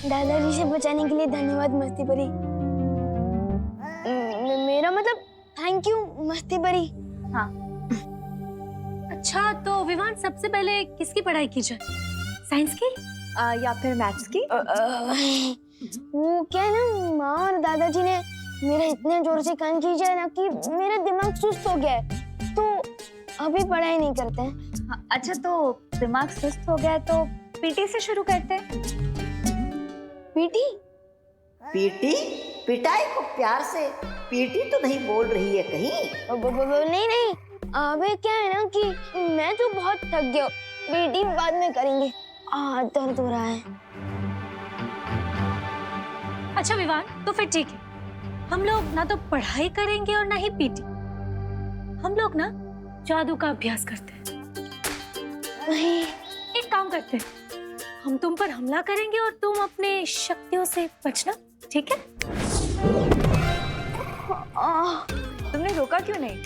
दादाजी से बचाने के लिए धन्यवाद मस्ती परी। मेरा मतलब थैंक यू मस्ती परी। हाँ। अच्छा तो विवान सबसे पहले किसकी पढ़ाई की जाए, साइंस की या फिर मैथ्स की? वो क्या है ना, माँ और दादाजी ने मेरा इतने जोर से कान खींचा है ना कि मेरा दिमाग सुस्त हो गया है, तो अभी पढ़ाई नहीं करते हैं। हाँ, अच्छा तो दिमाग सुस्त हो गया है तो पीटी से शुरू करते हैं। पीटी? पीटी? पिटाई को प्यार से पीटी तो नहीं बोल रही है कहीं? नहीं नहीं, अबे क्या है ना कि मैं तो बहुत थक गया, पीटी बाद में करेंगे, दर्द हो रहा है। अच्छा विवान तो फिर ठीक है, हम लोग ना तो पढ़ाई करेंगे और ना ही पीटी, हम लोग ना जादू का अभ्यास करते हैं। नहीं, एक काम करते हैं, हम तुम पर हमला करेंगे और तुम अपने शक्तियों से बचना, ठीक है? तुमने रोका क्यों नहीं?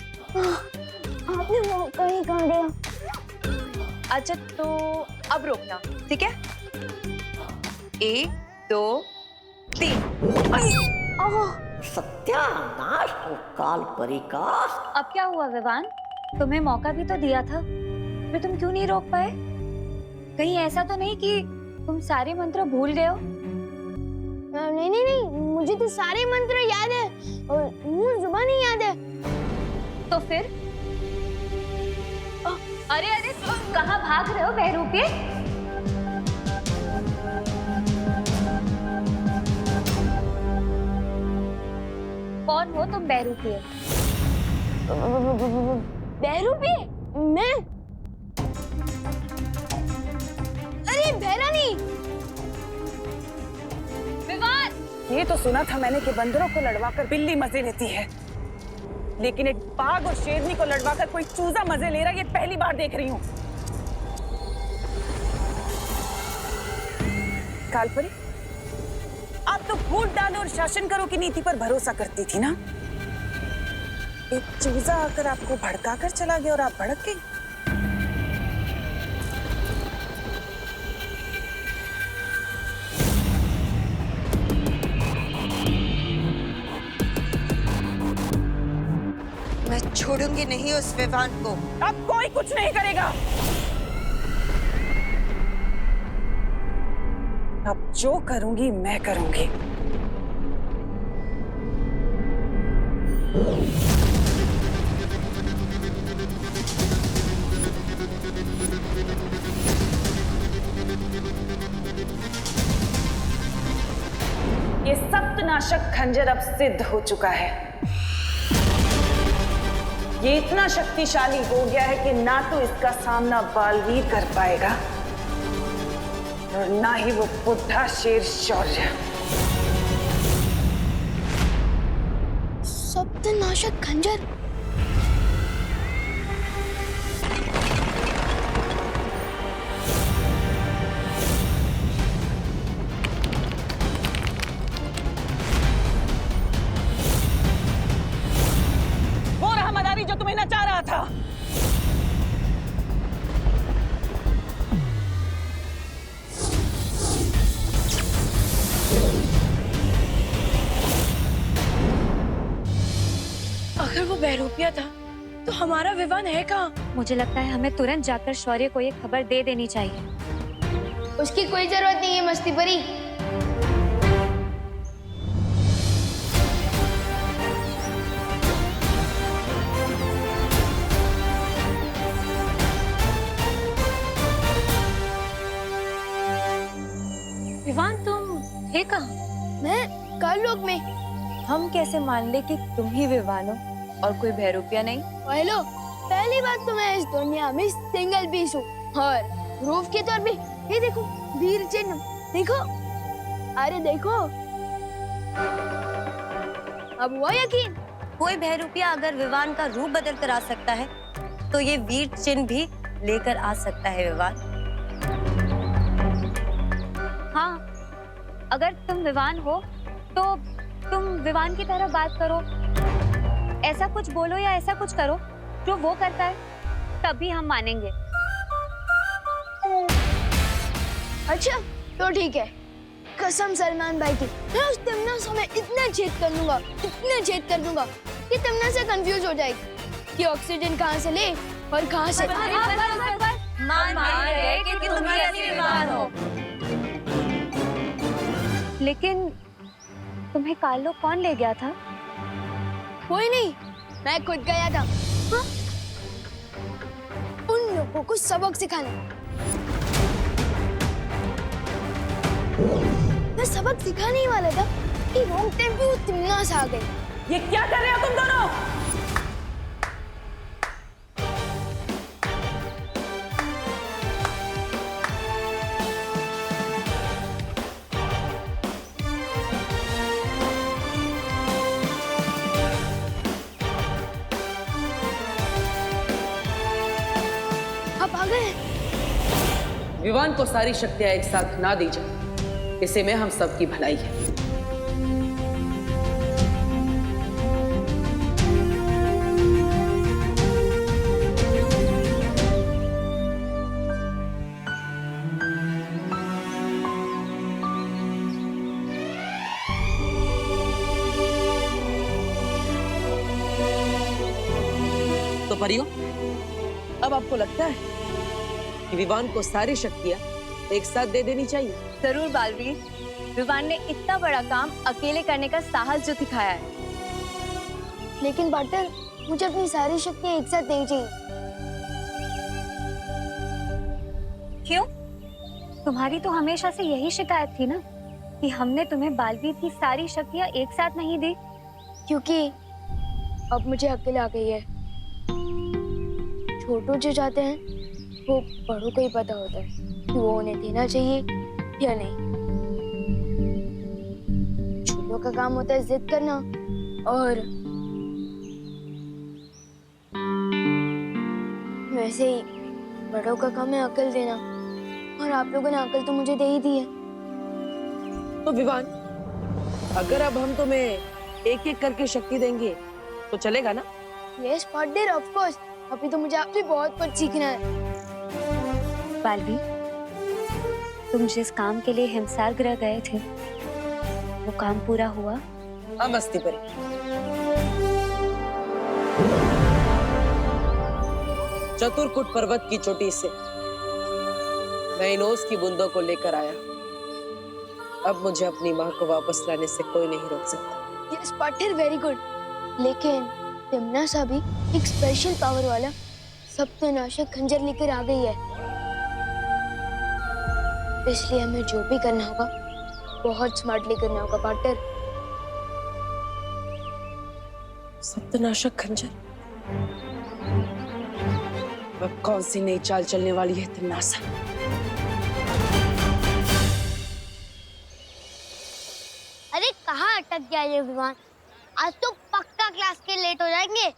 आपने मौका ही कहाँ दिया। अच्छा तो अब रोकना, ठीक है? 1 2 3। सत्यानाश हो काल परी का। अब क्या हुआ विवान, तुम्हें मौका भी तो दिया था, फिर तुम क्यों नहीं रोक पाए? कहीं ऐसा तो नहीं कि तुम सारे मंत्र भूल गए हो? नहीं नहीं नहीं, मुझे तो सारे मंत्र याद है और मुंह जुबानी याद है। तो फिर? अरे अरे तुम कहाँ भाग रहे हो बहरूपिये? कौन हो तुम बहरूपिये? बहरूपिये? मैं? अरे बहरानी! विवान! ये तो सुना था मैंने कि बंदरों को लड़वाकर बिल्ली मजे लेती है, लेकिन एक बाघ और शेरनी को लड़वाकर कोई चूजा मजे ले रहा है, ये पहली बार देख रही हूँ। कालपरी, आप तो फूट डालो और शासन करो की नीति पर भरोसा करती थी ना। एक चूजा आकर आपको भड़काकर चला गया और आप भड़क गई। मैं छोड़ूंगी नहीं उस विवान को। अब कोई कुछ नहीं करेगा। अब जो करूंगी मैं करूंगी। ये सप्तनाशक खंजर अब सिद्ध हो चुका है। ये इतना शक्तिशाली हो गया है कि ना तो इसका सामना बालवीर कर पाएगा और ना ही वो बुढ़ा शेर शौर्य। सप्तनाशक खंजर? वो रहा मदारी जो तुम्हें नचा रहा था। अगर वो बहरूपिया था तो हमारा विवान है कहाँ? मुझे लगता है हमें तुरंत जाकर शौर्य को ये खबर दे देनी चाहिए। उसकी कोई जरूरत नहीं है मस्ती परी। विवान तुम थे कहाँ? मैं काललोक में। हम कैसे मान ले कि तुम ही विवान हो और कोई बहरूपिया नहीं? हेलो, पहली बात तो मैं इस दुनिया में सिंगल पीस हूँ और प्रूफ के तौर पे ये देखो वीर चिन्ह, देखो, अरे देखो, अब हुआ यकीन? कोई बहरूपिया अगर विवान का रूप बदल कर आ सकता है तो ये वीर चिन्ह भी लेकर आ सकता है विवान। हाँ, अगर तुम विवान हो तो तुम विवान की तरह बात करो, ऐसा कुछ बोलो या ऐसा कुछ करो जो वो करता है, तभी हम मानेंगे। अच्छा तो ठीक है, कसम सलमान भाई की, मैं उस तमन्ना समय इतना छेद कर दूंगा, इतना छेद कर दूंगा कि तमन्ना से कंफ्यूज हो जाएगी कि ऑक्सीजन कहाँ से ले और कहाँ से। मान रहे कि तुम ही असली विवान हो। लेकिन तुम्हें कालो कौन ले गया था? कोई नहीं, मैं खुद गया था। हाँ? उन लोगों को सबक सिखाने। मैं सबक सिखाने ही वाला था कि रॉन्ग टाइम पे वो तमन्ना से आ गई। ये क्या कर रहे हो तुम दोनों? आप आ गए? विवान को सारी शक्तियां एक साथ ना दी जाए, इसे में हम सबकी भलाई है। तो परियों, अब आपको लगता है कि विवान को सारी शक्तियां एक साथ दे देनी चाहिए? जरूर बालवीर, विवान ने इतना बड़ा काम अकेले करने का साहस जो दिखाया है। लेकिन पार्टनर, मुझे अपनी सारी शक्तियां एक साथ नहीं चाहिए। क्यों? तुम्हारी तो हमेशा से यही शिकायत थी ना कि हमने तुम्हें बालवीर की सारी शक्तियां एक साथ नहीं दी। क्योंकि अब मुझे अकेले आ गई है। छोटू जो चाहते हैं वो बड़ों को ही पता होता है कि वो उन्हें देना चाहिए या नहीं। छोटों का काम होता है जिद करना और वैसे ही बड़ों का काम है अकल देना, और आप लोगों ने अकल तो मुझे दे ही दी है। तो विवान, अगर अब हम तुम्हें एक एक करके शक्ति देंगे तो चलेगा ना? Yes partner, of course. अभी तो मुझे आपसे बहुत कुछ सीखना है। बालवीर, तुम जिस काम के लिए हिमसार ग्रह गए थे वो काम पूरा हुआ? हाँ मस्ती परी, चतुरकुट पर्वत की चोटी से मैं इन ओस की बूंदों को लेकर आया। अब मुझे अपनी माँ को वापस लाने से कोई नहीं रोक सकता। Yes partner, very good. लेकिन तमन्ना सा भी एक स्पेशल पावर वाला सप्तनाशक खंजर लेकर आ गई है, इसलिए हमें जो भी करना होगा बहुत स्मार्टली करना होगा पार्टनर। सप्तनाशक खंजर? अब कौन सी नई चाल चलने वाली है तमन्नासा? अरे कहाँ अटक गया ये विमान? आज तो पक्का क्लास के लेट हो जाएंगे।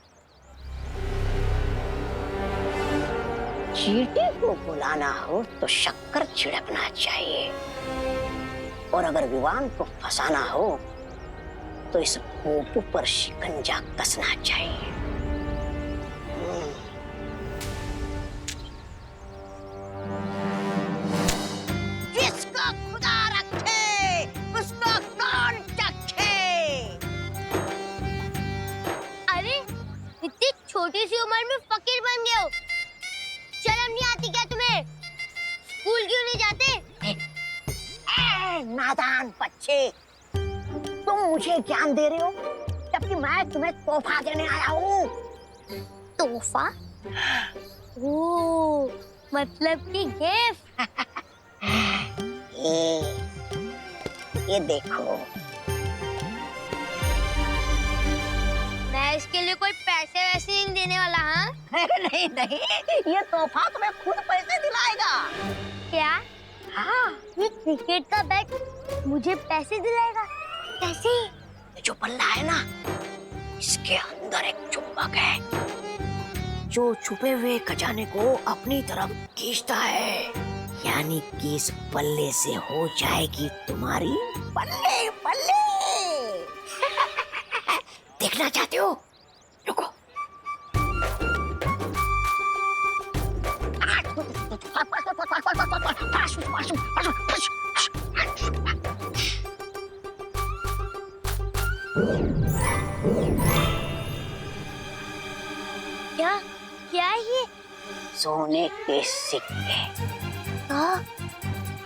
चींटी को बुलाना हो तो शक्कर छिड़कना चाहिए, और अगर विवान को फंसाना हो तो इस पोपू पर शिकंजा कसना चाहिए। जिसको खुदा रखे उसको कौन चखे। अरे इतनी छोटी सी उम्र में फकीर बन गए हो, शर्म नहीं आती क्या तुम्हें? स्कूल क्यों नहीं जाते? नादान बच्चे, तुम मुझे ज्ञान दे रहे हो जबकि मैं तुम्हें तोहफा देने आया हूँ। तोहफा? ओ, मतलब कि गिफ्ट। ये देखो। मैं इसके लिए कोई पैसे वैसे नहीं देने वाला। हाँ? नहीं नहीं, ये तोहफा तुम्हें खुद पैसे दिलाएगा। क्या? हाँ, ये क्रिकेट का बैट मुझे पैसे दिलाएगा? कैसे? ये जो बल्ला है ना, इसके अंदर एक चुंबक है जो छुपे हुए खजाने को अपनी तरफ खींचता है, यानी कि इस बल्ले से हो जाएगी तुम्हारी बल्ले बल्ले। देखना चाहते हो? रुको। क्या क्या है ये? सोने के सिक्के।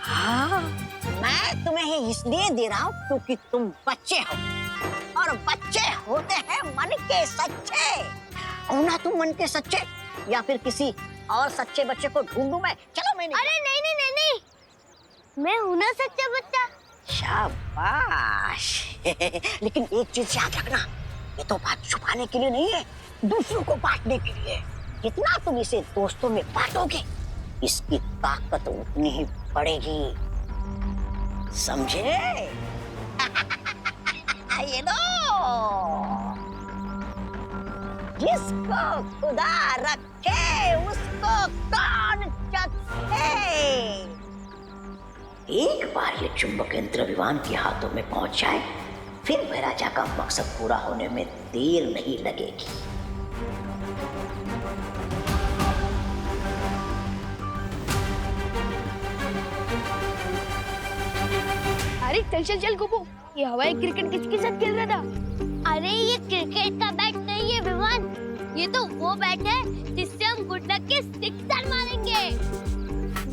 हाँ, मैं तुम्हें ही इसलिए दे रहा हूँ क्योंकि तुम बच्चे हो और बच्चे होते हैं मन के सच्चे। हो ना तुम मन के सच्चे, या फिर किसी और सच्चे बच्चे को ढूंढूं मैं? चलो मैंने। अरे नहीं नहीं नहीं नहीं, मैं हूं ना सच्चा बच्चा। शाबाश। लेकिन एक चीज याद रखना, ये तो बात छुपाने के लिए नहीं है, दूसरों को बांटने के लिए। जितना तुम इसे दोस्तों में बांटोगे, इसकी ताकत उतनी ही बढ़ेगी, समझे? ये लो, जिसको खुदा रखे उसको कौन चखे। एक बार ये चुंबक यंत्र विवान के हाथों में पहुंच जाए, फिर महाराजा का मकसद पूरा होने में देर नहीं लगेगी। अरे चल चल चल गोपू, ये हवाई क्रिकेट किसके साथ खेल रहा था? अरे ये क्रिकेट का बैट नहीं है विवान, ये तो वो बैट है जिससे हम गुड लक के सिक्सर मारेंगे।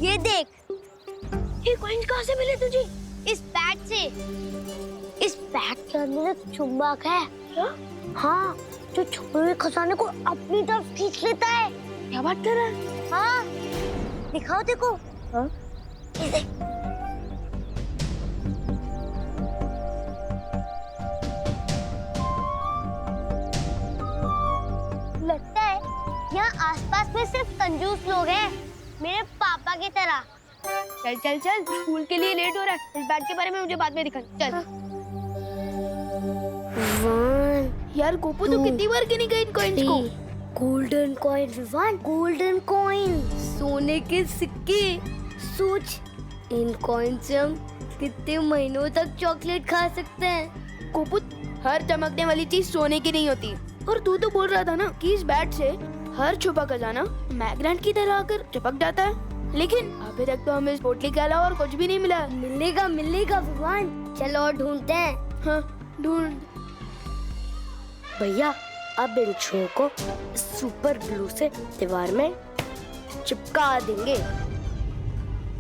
ये देख, ये कॉइन्स कहाँ से मिले तुझे? इस बैट से। इस बैट के अंदर एक चुंबक है। क्या? हाँ, जो छुपे हुए खजाने को अपनी तरफ खींच लेता है। क्या बात कर रहा है? हाँ, दिखाओ देखो। हाँ? ये देख। लगता है यहाँ आसपास में सिर्फ कंजूस लोग हैं, मेरे पापा की तरह। चल चल चल, स्कूल के लिए लेट हो रहा है। इस बैट के बारे में मुझे बाद में दिखा। चल। यार गोपू तो कितनी बार गिनी गई इन कॉइन्स को? Golden coin Vivaan, golden coin, सोने के सिक्के। सोच, इन कॉइन से हम कितने महीनों तक चॉकलेट खा सकते हैं। गोपू, हर चमकने वाली चीज सोने की नहीं होती। और तू तो बोल रहा था ना कि इस बैट से हर छुपा खजाना मैग्नेट की तरह आकर चिपक जाता है, लेकिन अभी तक तो हमें इस पोटली के अलावा और कुछ भी नहीं मिला। मिलेगा मिलेगा विवान, चलो और ढूंढते हैं। हाँ, ढूंढ। भैया, अब इन छुओं को सुपर ग्लू से दीवार में चिपका देंगे।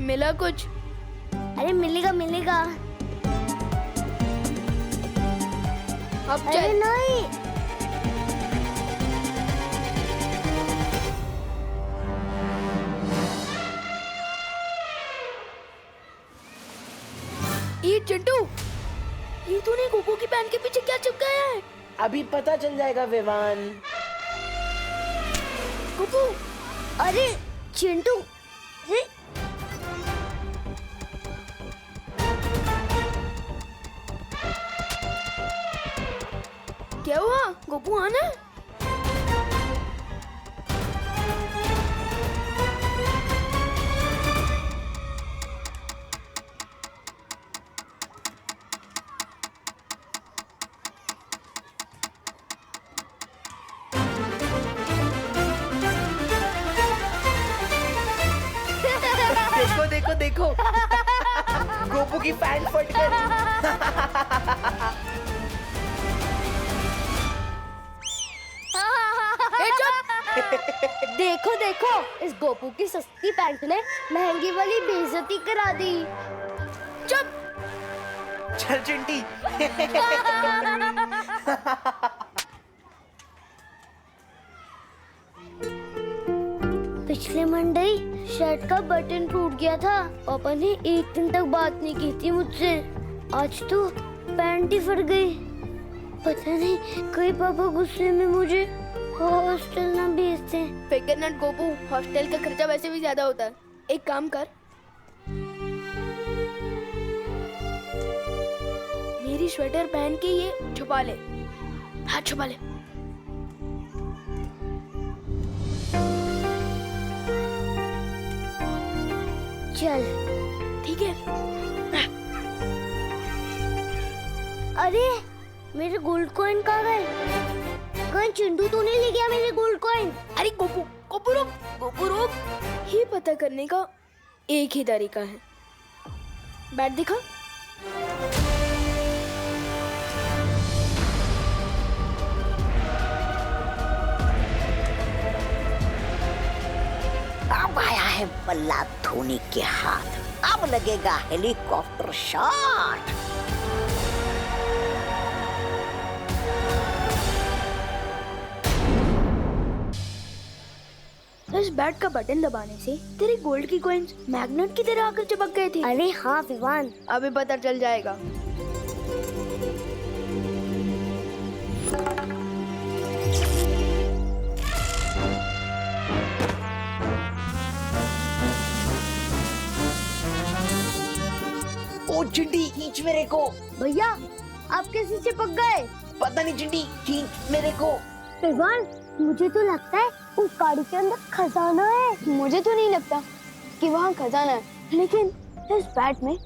मिला कुछ? अरे मिलेगा मिलेगा। अब अरे चल। नहीं, ये चिंटू, ये तूने गोपू की पैंट के पीछे क्या चिपकाया है? अभी पता चल जाएगा विवान। गोपू, अरे चिंटू, अरे क्या हुआ? गोपू आना। देखो देखो देखो, गोपू की पैंट फट गई। देखो देखो, इस गोपू की सस्ती पैंट ने महंगी वाली बेइज्जती करा दी। चुप। चल चिंटी। पिछले मंडे शर्ट का बटन टूट गया था। पापा ने एक दिन तक बात नहीं की थी मुझसे। आज तो पैंट ही फट गई। पता नहीं कहीं पापा गुस्से में मुझे हॉस्टल ना भेजते। फिकर नट गोपू, हॉस्टल का खर्चा वैसे भी ज्यादा होता है। एक काम कर, मेरी स्वेटर पहन के ये छुपा ले। हाँ, छुपा ले। चल ठीक है। अरे मेरे गोल्ड कॉइन कहाँ गए? कहीं चिंटू तो नहीं ले गया मेरे गोल्ड कॉइन? अरे गोपू, गोपू रुक, गोपू रुक। ये पता करने का एक ही तरीका है। बैट दिखा। है बल्ला धोनी के हाथ। अब लगेगा हेलीकॉप्टर शॉट। इस बैट का बटन दबाने से तेरी गोल्ड की कॉइंस मैग्नेट की तरह आकर चिपक गए थे। अरे हाँ विवान, अभी पता चल जाएगा। ओ चिंटी खींच मेरे को। भैया आप कैसे चिपक गए? पता नहीं चिंटी, खींच मेरे को। विवान, मुझे तो लगता है उस गाड़ी के अंदर खजाना है। मुझे तो नहीं लगता कि वहाँ खजाना है, लेकिन इस बैट में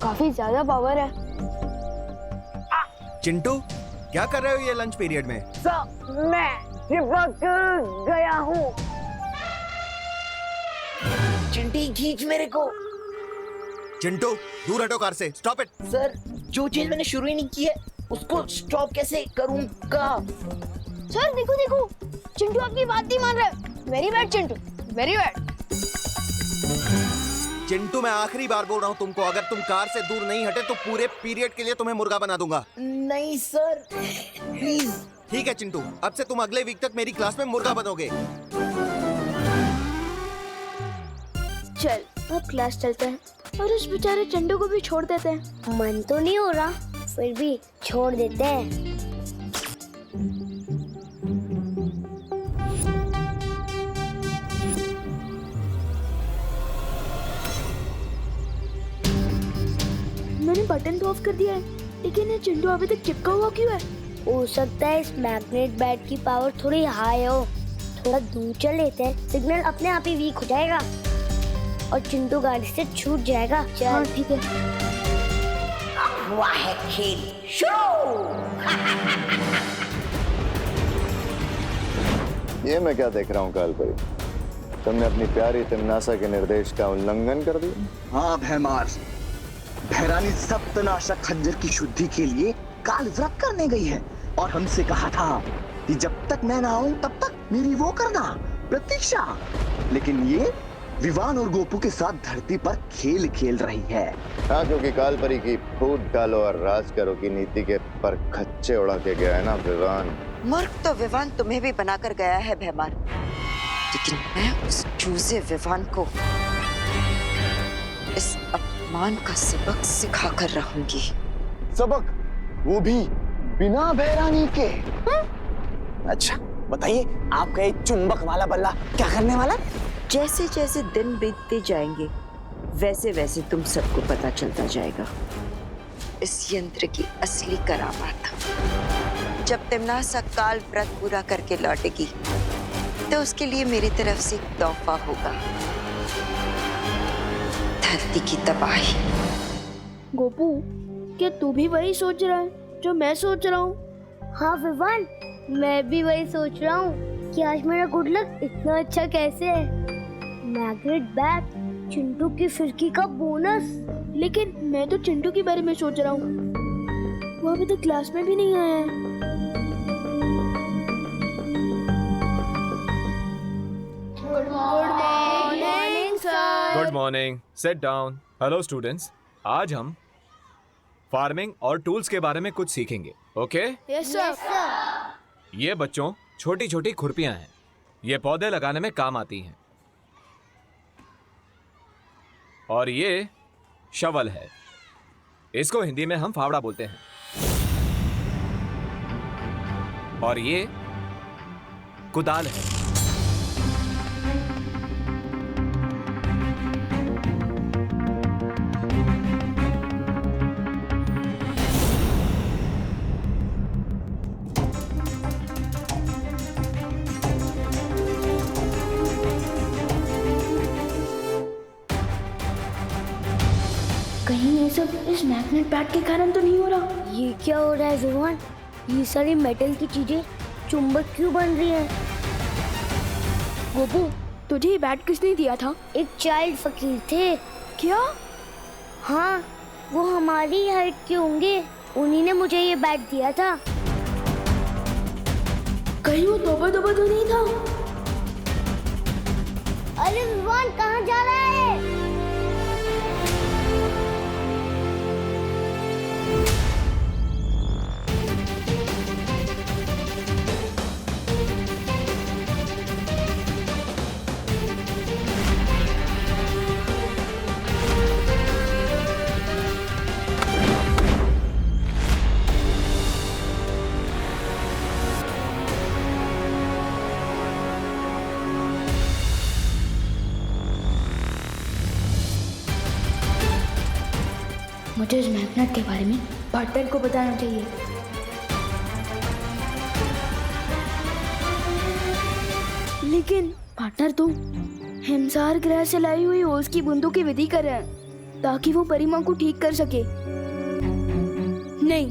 काफी ज्यादा पावर है। चिंटू, क्या कर रहे हो ये लंच पीरियड में? मैं चिपक गया हूँ। चिंटी खींच मेरे को। चिंटू, दूर हटो कार से। Stop it. सर, जो चीज मैंने शुरू ही नहीं की है उसको स्टॉप कैसे करूँगा? सर देखो देखो, चिंटू आपकी बात नहीं मान रहा है। Very bad Chintu, very bad. Chintu, मैं आखिरी बार बोल रहा हूँ तुमको, अगर तुम कार से दूर नहीं हटे तो पूरे पीरियड के लिए तुम्हें मुर्गा बना दूंगा। नहीं सर, प्लीज। ठीक है चिंटू, अब से तुम अगले वीक तक मेरी क्लास में मुर्गा बनोगे। चल अब क्लास चलते हैं और उस बेचारे चंडू को भी छोड़ देते हैं। मन तो नहीं हो रहा, फिर भी छोड़ देते हैं। मैंने बटन तो ऑफ कर दिया है, लेकिन ये चिंटू अभी तक चिपका हुआ क्यों है? हो सकता है इस मैग्नेट बैट की पावर थोड़ी हाई हो। थोड़ा दूर चल लेते हैं, सिग्नल अपने आप ही वीक हो जाएगा और चिंटू गाड़ी से छूट जाएगा। चल हाँ ठीक है। हुआ है खेल शुरू। ये मैं क्या देख रहा हूँ कालपरी? तुमने अपनी प्यारी तिमनासा के निर्देश का उल्लंघन कर दिया। हाँ भैमार, भैरानी सप्तनाशक खंजर की शुद्धि के लिए काल व्रत करने गई है और हमसे कहा था कि जब तक मैं ना आऊं तब तक मेरी वो करना प्रतीक्षा। लेकिन ये विवान और गोपू के साथ धरती पर खेल खेल रही है। हाँ, क्योंकि कालपरी की फूट डालो और राज करो की नीति के पर खच्चे उड़ा के गया है ना विवान। मूर्ख तो विवान तुम्हें भी बनाकर गया है भैमार, लेकिन मैं उस चूजे विवान को इस अपमान का सबक सिखा कर रहूंगी। सबक, वो भी बिना भैरानी के। अच्छा बताइए, आपका ये चुंबक वाला बल्ला क्या करने वाला? जैसे जैसे दिन बीतते जाएंगे वैसे वैसे तुम सबको पता चलता जाएगा इस यंत्र की असली करामात। जब तिमनासा काल व्रत पूरा करके लौटेगी तो उसके लिए मेरी तरफ से एक तोहफा होगा, धरती की तबाही। गोपू, क्या तू भी वही सोच रहा है जो मैं सोच रहा हूँ? हाँ विवान, मैं भी वही सोच रहा हूँ कि आज मेरा गुड लक इतना अच्छा कैसे है। मैग्नेट बैट, चिंटू की फिरकी का बोनस। लेकिन मैं तो चिंटू के बारे में सोच रहा हूँ, वो अभी तक क्लास में भी नहीं आया है। Good morning sir. Good morning, sit down. Hello students, आज हम फार्मिंग और टूल्स के बारे में कुछ सीखेंगे। ओके? Yes sir. ये बच्चों छोटी छोटी खुरपियां हैं, ये पौधे लगाने में काम आती हैं। और ये शवल है, इसको हिंदी में हम फावड़ा बोलते हैं। और ये कुदाल है। कहीं ये सब इस मैग्नेट बैट के कारण तो नहीं हो रहा? ये क्या हो रहा है विवान? ये सारी मेटल की चीजें चुंबक क्यों बन रही हैं? गोपू, तुझे ये बैट किसने दिया था? एक चाइल्ड फकीर थे। क्या? हाँ, वो हमारी हाइट के होंगे, उन्हीं ने मुझे ये बैट दिया था। कहीं वो तोबा तोबा तो नहीं था? अरे विवान कहाँ जा रहा है? मुझे इस मैग्नेट के बारे में पार्टनर को बताना चाहिए। लेकिन पार्टनर तो हिमसार ग्रह से लाई हुई ओस की बूंदों की विधि कर रहे हैं ताकि वो परिमा को ठीक कर सके। नहीं,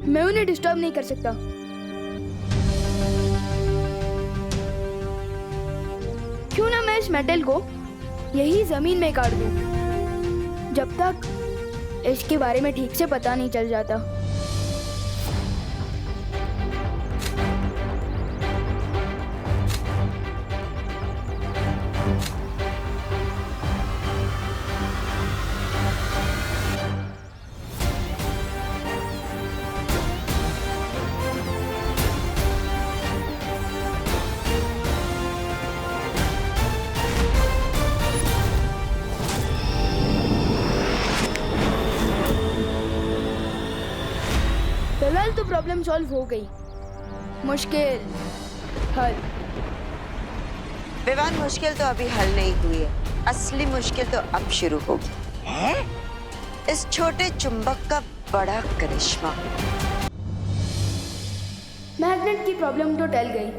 मैं उन्हें डिस्टर्ब नहीं कर सकता। क्यों ना मैं इस मेटल को यही जमीन में काट दूं, जब तक इसके बारे में ठीक से पता नहीं चल जाता। फिलहाल तो प्रॉब्लम सॉल्व हो गई। मुश्किल हल। विवान, मुश्किल तो अभी हल नहीं हुई है, असली मुश्किल तो अब शुरू होगी। है? इस छोटे चुंबक का बड़ा करिश्मा। मैग्नेट की प्रॉब्लम तो टल गई,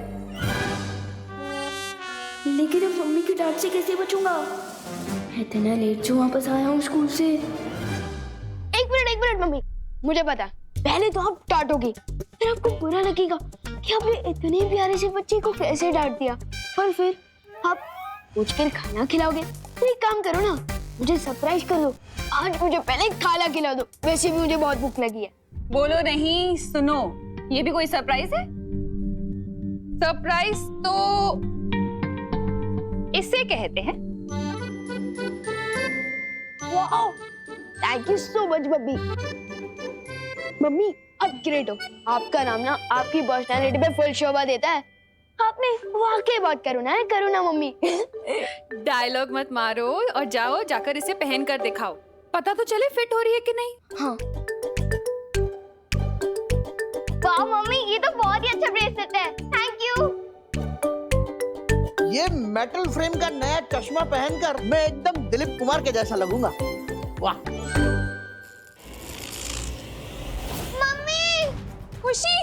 लेकिन अब मम्मी की डांट से कैसे बचूंगा? इतना लेट जो वापस आया हूँ स्कूल से। एक मिनट मम्मी, मुझे पता, पहले तो आप डांटोगी, फिर आपको बुरा लगेगा कि आपने इतने प्यारे से बच्चे को कैसे डांट दिया, और फिर आप पूछकर खाना खिलाओगे। तो एक काम करो ना, मुझे सरप्राइज कर दो। आज मुझे पहले खाना खिला दो, वैसे भी मुझे बहुत भूख लगी है। बोलो नहीं, सुनो, ये भी कोई सरप्राइज है? सरप्राइज तो इसे कहते हैं। Wow, thank you so much mummy. Mummy आप ग्रेट हो, आपका नाम ना आपकी पर्सनालिटी पे फुल शोभा देता है। आपने वाकई बहुत करुणा है, करुणा मम्मी। डायलॉग मत मारो और जाओ, जाकर इसे पहन कर दिखाओ, पता तो चले फिट हो रही है कि नहीं। हाँ। वाह मम्मी, ये तो बहुत ही अच्छा ब्रेसलेट है, थैंक यू। ये मेटल फ्रेम का नया चश्मा पहनकर मैं एकदम दिलीप कुमार के जैसा लगूंगा। वाह। खुशी,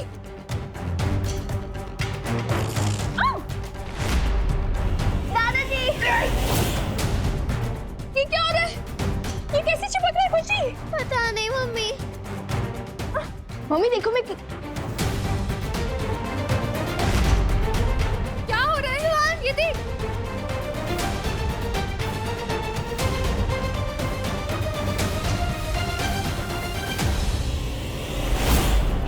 दादाजी, ये क्या हो रहा है? ये कैसे चिपक रहा है खुशी? पता नहीं मम्मी। मम्मी देखो, मैं क्या हो रहा है? ये देख।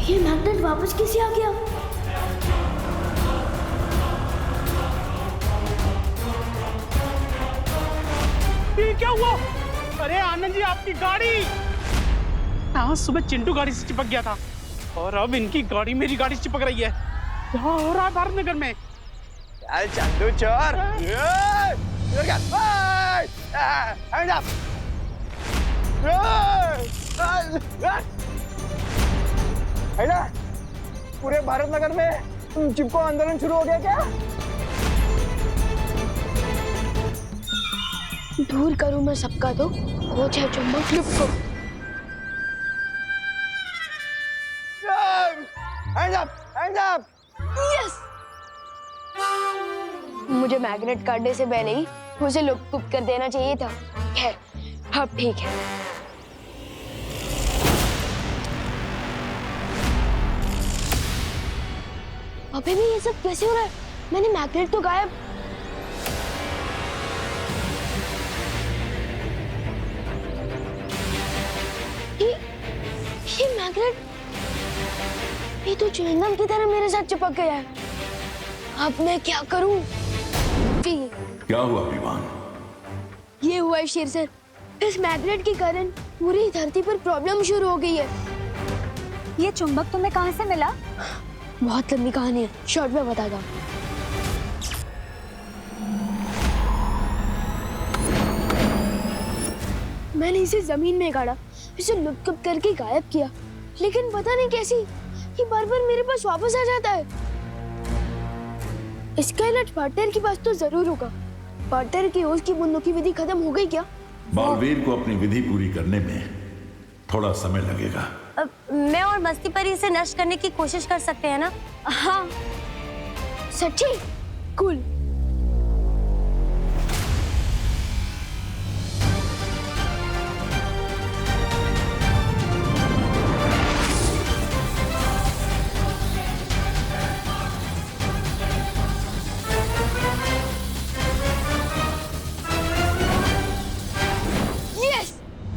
ये मैग्नेट वापस कैसे आ गया? ये क्या हुआ? अरे आनंद जी, आपकी गाड़ी। हाँ, सुबह चिंटू गाड़ी से चिपक गया था और अब इनकी गाड़ी मेरी गाड़ी से चिपक रही है। क्या हो रहा है भारत नगर में? चल चंदू चोर। पूरे भारत नगर में चिपको आंदोलन शुरू हो गया क्या? दूर करूं मैं सबका तो वो चाहे चुंबक फ्लिप को। Hands up! यस! मुझे मैग्नेट काटने से पहले ही उसे लुप्त कर देना चाहिए था। खैर, अब ठीक है। अबे भी ये सब कैसे हो रहा है? मैंने मैग्नेट तो गायब। ये मैग्नेट, ये तो च्युइंगम की तरह मेरे साथ चिपक गया है। अब मैं क्या करूं? क्या हुआ विवान? ये हुआ है शेर सर, इस मैग्नेट के कारण पूरी धरती पर प्रॉब्लम शुरू हो गई है। ये चुंबक तुम्हें कहाँ से मिला? बहुत लंबी कहानी है, शॉर्ट में बताता हूँ। मैंने इसे जमीन में गाड़ा, इसे लुकअप करके गायब किया, लेकिन पता नहीं कैसी ये बार-बार मेरे पास वापस आ जाता है। इसका इलाज पार्टनर के पास तो जरूर होगा। पार्टनर की ओस की बूंदों की विधि खत्म हो गई क्या? बालवीर को अपनी विधि पूरी करने में थोड़ा समय लगेगा। मैं और मस्ती परी इसे नष्ट करने की कोशिश कर सकते हैं ना? हाँ सच्ची? कूल।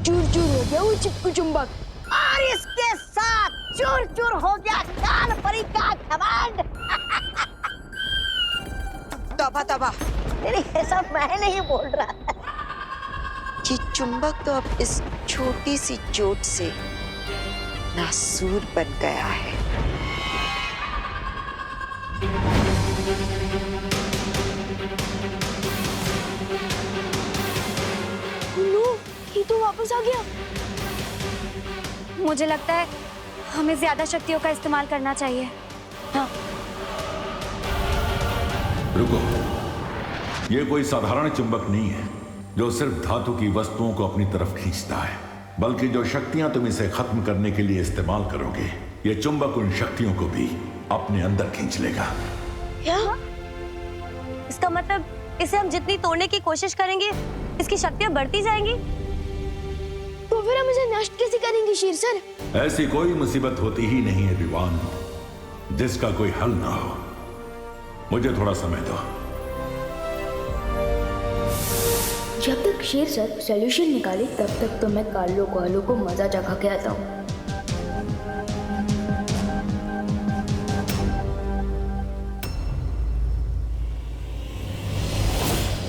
चूर-चूर हो गया वो चिपकू चुंबक, और इसके साथ चूर चूर हो गया काल परी का घमंड। तौबा तौबा, ये सब मैं नहीं बोल रहा। ये चुंबक तो अब इस छोटी सी चोट से नासूर बन गया है। ये तो वापस आ गया। मुझे लगता है हमें ज्यादा शक्तियों का इस्तेमाल करना चाहिए। हाँ। रुको, ये कोई साधारण चुंबक नहीं है जो सिर्फ धातु की वस्तुओं को अपनी तरफ खींचता है, बल्कि जो शक्तियां तुम इसे खत्म करने के लिए इस्तेमाल करोगे, ये चुंबक उन शक्तियों को भी अपने अंदर खींच लेगा। क्या? इसका मतलब इसे हम जितनी तोड़ने की कोशिश करेंगे, इसकी शक्तियां बढ़ती जाएंगी। तो फिर हम इसे नष्ट कैसे करेंगे शेर सर? ऐसी कोई मुसीबत होती ही नहीं है विवान जिसका कोई हल ना हो। मुझे थोड़ा समय दो। जब तक शेर सर सॉल्यूशन निकाले तब तक तो मैं कालो को मजा चखा के आता हूँ।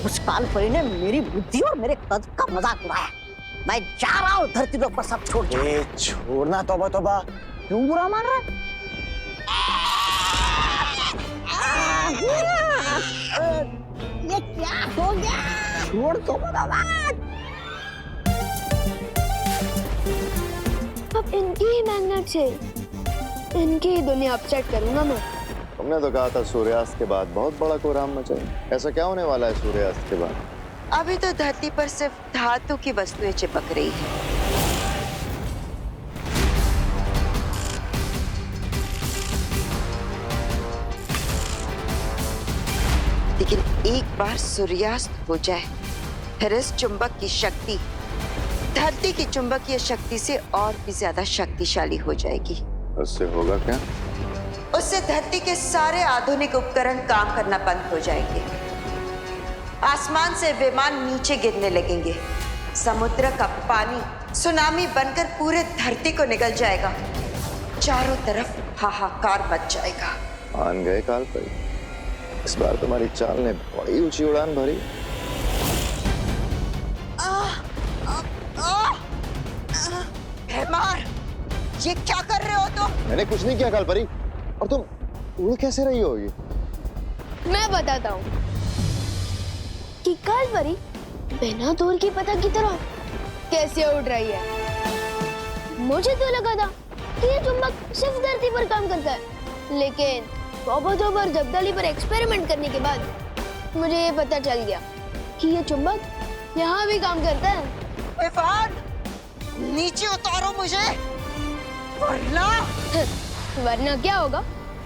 उस काल परी ने मेरी बुद्धि और मेरे कद का मजाक उड़ाया। मैं जा रहा हूँ धरती पर सब छोड़ के। छोड़ना तौबा तौबा, क्यों बुरा मान रहा है? ये क्या हो गया? छोड़ दो बाबा। अब इनकी ही मैग्नेट से इनकी ही दुनिया अपसेट करूंगा मैं। तुमने तो कहा था सूर्यास्त के बाद बहुत बड़ा कोहराम मचाएगा। ऐसा क्या होने वाला है सूर्यास्त के बाद? अभी तो धरती पर सिर्फ धातु की वस्तुएं चिपक रही हैं। लेकिन एक बार सूर्यास्त हो जाए, फिर इस चुंबक की शक्ति धरती की चुंबकीय शक्ति से और भी ज्यादा शक्तिशाली हो जाएगी। उससे होगा क्या? उससे धरती के सारे आधुनिक उपकरण काम करना बंद हो जाएंगे। आसमान से विमान नीचे गिरने लगेंगे। समुद्र का पानी सुनामी बनकर पूरे धरती को निगल जाएगा। चारों तरफ हाहाकार मच जाएगा। मान गए काल परी, इस बार तुम्हारी चाल ने बड़ी ऊंची उड़ान भरी। मार, ये क्या कर रहे हो तुम? मैंने कुछ नहीं किया काल परी, और तुम उड़ कैसे रही होगी? मैं बताता हूँ कि काल परी बिना दूर की पतंग की तरह कैसे उड़ रही है। मुझे तो लगा था कि ये चुंबक सिर्फ धरती पर काम करता है, लेकिन तौबा जब्दाली पर एक्सपेरिमेंट करने के बाद मुझे ये पता चल गया कि ये चुंबक यहाँ भी काम करता है। इरफान, नीचे उतारो मुझे, वरना क्या होगा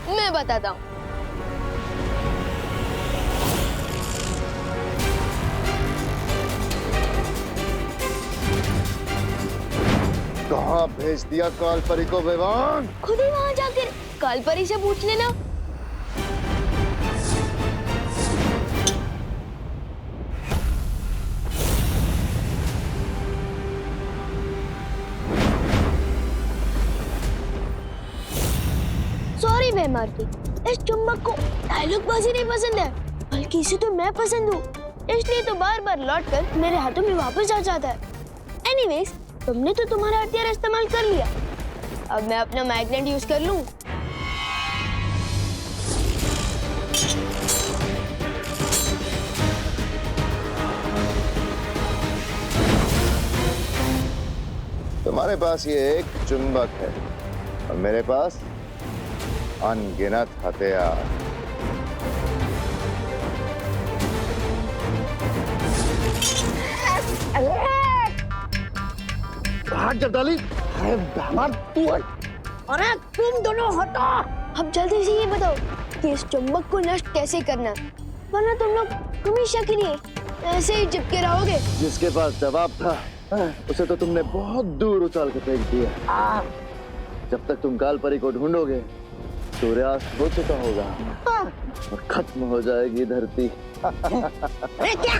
मैं बताता हूँ। कहाँ भेज दिया काल परी को विवान? खुद ही वहाँ जाकर काल परी से पूछ लेना। सॉरी मैं मारती, इस चुंबक को डायलॉग बाजी नहीं पसंद है, बल्कि इसे तो मैं पसंद हूँ। इसलिए तो बार बार लौट कर मेरे हाथों में वापस आ जाता है। एनीवेज, तुमने तो तुम्हारा हथियार इस्तेमाल कर लिया, अब मैं अपना मैग्नेट यूज कर लूं। तुम्हारे पास ये एक चुंबक है और मेरे पास अनगिनत हथियार। हाथ जब डाली, अरे दामाद तू है। अरे तुम दोनों हटो। अब जल्दी से ये बताओ कि इस चुंबक को नष्ट कैसे करना, वरना तुम लोग हमेशा के लिए ऐसे ही चिपके रहोगे। जिसके पास जवाब था उसे तो तुमने बहुत दूर उछाल के फेंक दिया। जब तक तुम कालपरी को ढूंढोगे सूर्यास्त हो चुका होगा और खत्म हो जाएगी धरती। अरे क्या